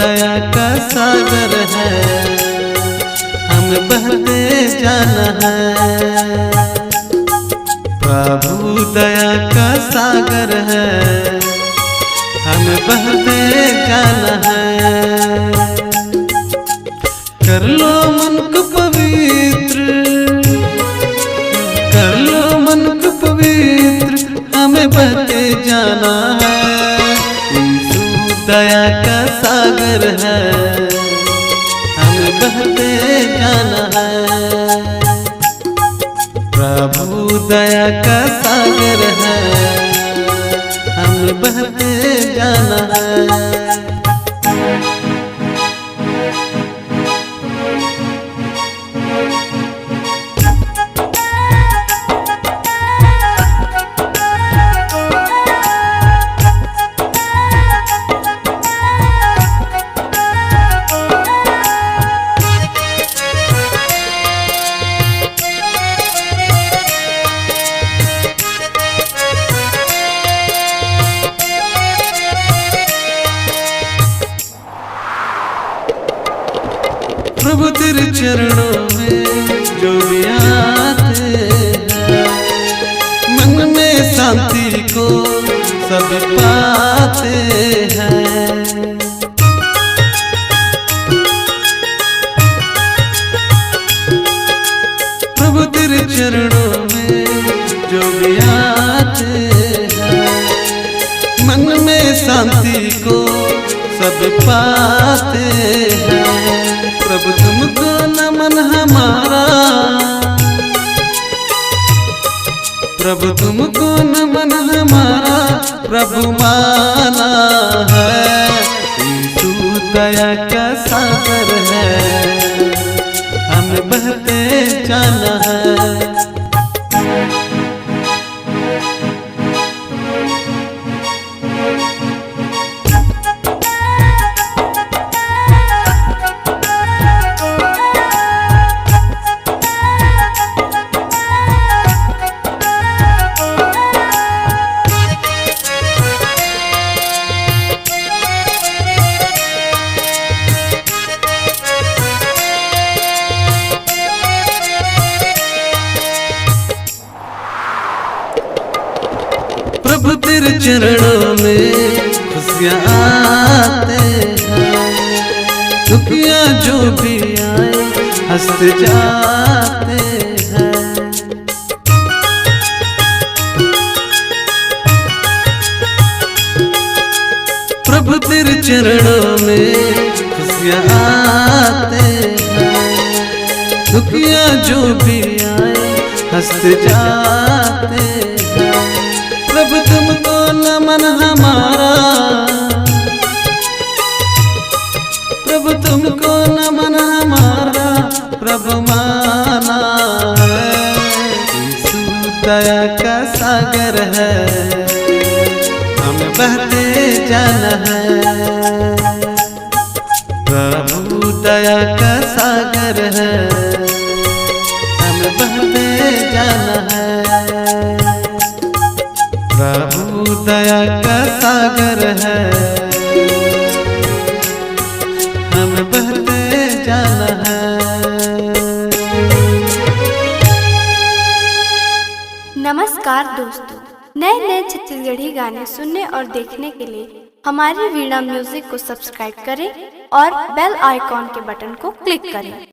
दया का सागर है, हमें बहते जाना है। प्रभु दया का सागर है, हमें बहते जाना है। कर लो मन को पवित्र, कर लो मन को पवित्र, हमें बहते जाना है। यीशु दया का सागर है, हमें बहते जाना है। प्रभु दया का सागर है, हमें बहते जाना है। प्रभु तेरे चरणों में जो भी आते हैं, मन में शांति को सब पाते हैं। प्रभु तेरे चरणों में जो भी आते हैं, मन में शांति को सब पाते हैं। प्रभु तुमको नमन हमारा, प्रभु तुमको नमन हमारा, प्रभु माना है। यीशु दया का सागर है, हमें बहते जाना है। प्रभु तेरे चरणों में खुशियाँ आते हैं, दुखियाँ जो भी आए हंसते जाते हैं। प्रभु तेरे चरणों में खुशियाँ आते हैं, दुखियाँ जो भी आए हंसते जाते हैं। प्रभु तुमको नमन हमारा, प्रभु तुमको नमन हमारा, प्रभु माना है। यीशु दया का सागर है, हमें बहते जाना है। प्रभु दया का सागर है, हमें बहते जाना है। प्रभु दया का सागर है, हमें बहते जाना है। नमस्कार दोस्तों, नए नए छत्तीसगढ़ी गाने सुनने और देखने के लिए हमारी वीणा म्यूजिक को सब्सक्राइब करें और बेल आइकॉन के बटन को क्लिक करें।